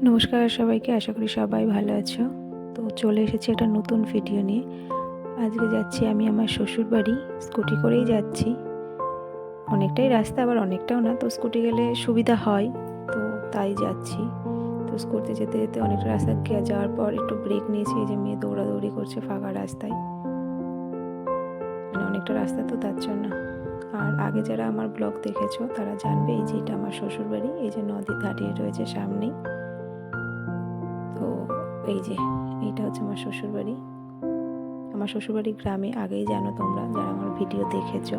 নমস্কার সবাইকে, আশা করি সবাই ভালো আছো। তো চলে এসেছি একটা নতুন ভিডিও নিয়ে। আজকে যাচ্ছি আমি আমার শ্বশুর বাড়ি, স্কুটি করেই যাচ্ছি। অনেকটাই রাস্তা, আবার অনেকটাও না, তো স্কুটি গেলে সুবিধা হয়, তো তাই যাচ্ছি। তো স্কুটিতে যেতে যেতে অনেকটা রাস্তা যাওয়ার পর একটু ব্রেক নিয়েছি। এই যে মেয়ে দৌড়াদৌড়ি করছে ফাঁকা রাস্তায়, মানে অনেকটা রাস্তা, তো তার জন্য। আর আগে যারা আমার ব্লগ দেখেছো তারা জানবে এই যে এটা আমার শ্বশুর বাড়ি। এই যে নদী দাঁড়িয়ে রয়েছে সামনেই। তো এই যে এইটা হচ্ছে আমার শ্বশুরবাড়ি। আমার শ্বশুরবাড়ি গ্রামে, আগেই জানো তোমরা যারা আমার ভিডিও দেখেছো।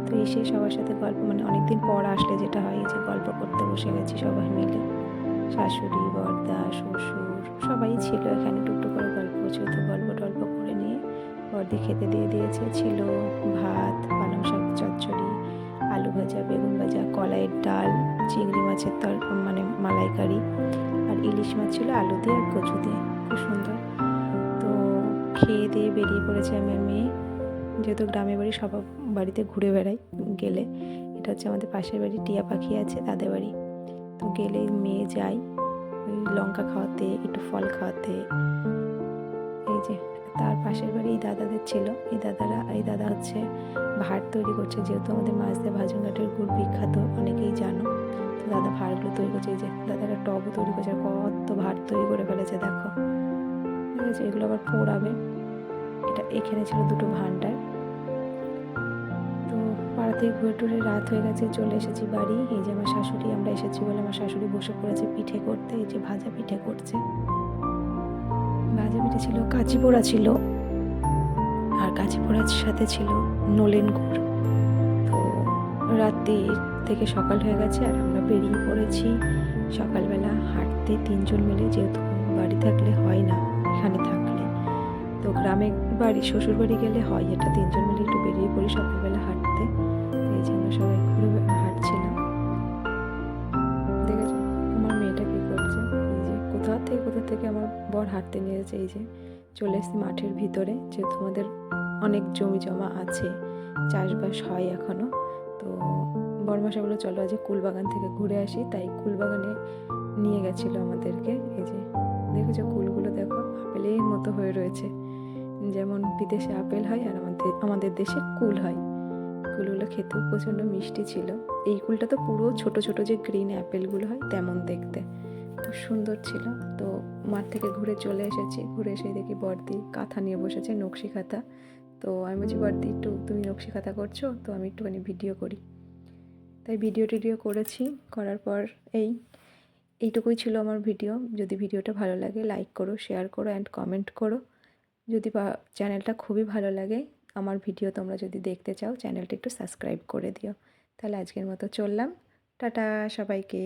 তো এসে সবার সাথে গল্প, মানে অনেকদিন পর আসলে যেটা হয়, এই যে গল্প করতে বসে গেছি সবাই মিলে। শাশুড়ি, বড়দা, শ্বশুর সবাই ছিল এখানে, টুকটুক করে গল্প করছিল। তো গল্প টল্প করে নিয়ে বড়দি খেতে দিয়ে দিয়েছে। ছিল ভাত, পালং শাক চচ্চড়ি, আলু ভাজা, বেগুন ভাজা, কলাইয়ের ডাল, চিংড়ি মাছের মানে মালাইকারি, আর ইলিশ মাছ ছিল আলু দিয়ে আর কচু দিয়ে, খুব সুন্দর। তো খেয়ে দিয়ে বেরিয়ে পড়েছে আমি আর মেয়ে, যেহেতু গ্রামের বাড়ি সব বাড়িতে ঘুরে বেড়াই গেলে। এটা হচ্ছে আমাদের পাশের বাড়ি, টিয়া পাখি আছে তাদের বাড়ি। তো গেলে মেয়ে যাই ওই লঙ্কা খাওয়াতে, একটু ফল খাওয়াতে। এই যে তার পাশের বাড়ি এই দাদাদের ছিল, এই দাদা হচ্ছে ভাঁড় তৈরি করছে, যেহেতু আমাদের মাছদের ভাজনঘাটের গুড় বিখ্যাত, অনেকেই জানো। তো দাদা ভাঁড়গুলো তৈরি করছে। এই যে দাদারা টবও তৈরি করছে, কত ভাঁড় তৈরি করে ফেলেছে দেখো। ঠিক আছে, এগুলো আবার পোড়াবে। এখানে ছিল দুটো ভান্ডার। তো পাড়া থেকে ঘুরে টুরে রাত হয়ে গেছে, চলে এসেছি বাড়ি। এই যে আমার শাশুড়ি, আমরা এসেছি বলে আমার শাশুড়ি বসে পড়েছে পিঠে করতে। এই যে ভাজা পিঠে করছে। ভাজা পিঠে ছিল, কাঁচি পোড়া ছিল, আর কাঁচি পোড়ার সাথে ছিল নলেন গুড়। তো রাত্রি থেকে সকাল হয়ে গেছে আর আমরা বেরিয়ে পড়েছি সকালবেলা হাঁটতে, তিনজন মিলে, যেহেতু বাড়ি থাকলে হয় না, এখানে থাকলে তো গ্রামে বাড়ি শ্বশুর বাড়ি গেলে হয় এটা, তিনজন মিলে একটু বেরিয়ে পড়ি সকালবেলা হাঁটতে। এই যে আমরা সবাই ঘুরে হাঁটছিলাম। দেখেছো আমার মেয়েটা কি করছে? এই যে কোথা থেকে আমার বর হাঁটতে নিয়েছে। এই যে চলে এসেছি মাঠের ভিতরে, যেহেতু আমাদের অনেক জমি জমা আছে, চাষবাস হয় এখনো। তো বড়মশাই বলে চলো আজ কুলবাগান থেকে ঘুরে আসি, তাই কুলবাগানে নিয়ে গেছিলো আমাদেরকে। এই যে দেখেছো কুলগুলো দেখো আপেলের মতো হয়ে রয়েছে, যেমন বিদেশে আপেল হয় আর আমাদের দেশে কুল হয়। কুলগুলো খেতেও প্রচণ্ড মিষ্টি ছিল। এই কুলটা তো পুরো ছোট ছোট যে গ্রিন অ্যাপেলগুলো হয় তেমন দেখতে, খুব সুন্দর ছিল। তো মাঠ থেকে ঘুরে চলে এসেছি, ঘুরে এসে দেখি বড়দি কাঁথা নিয়ে বসেছে, নকশি কাঁথা। তো আমি বলছি বড়দি একটু তুমি নকশি কাঁথা করছো, তো আমি একটুখানি ভিডিও করি। তাই ভিডিও টিডিও করেছি, করার পর এইটুকুই ছিল আমার ভিডিও। যদি ভিডিওটা ভালো লাগে লাইক করো, শেয়ার করো অ্যান্ড কমেন্ট করো। যদি চ্যানেলটা খুবই ভালো লাগে, আমার ভিডিও তোমরা যদি দেখতে চাও, চ্যানেলটা একটু সাবস্ক্রাইব করে দিও। তাহলে আজকের মতো চললাম, টাটা সবাইকে।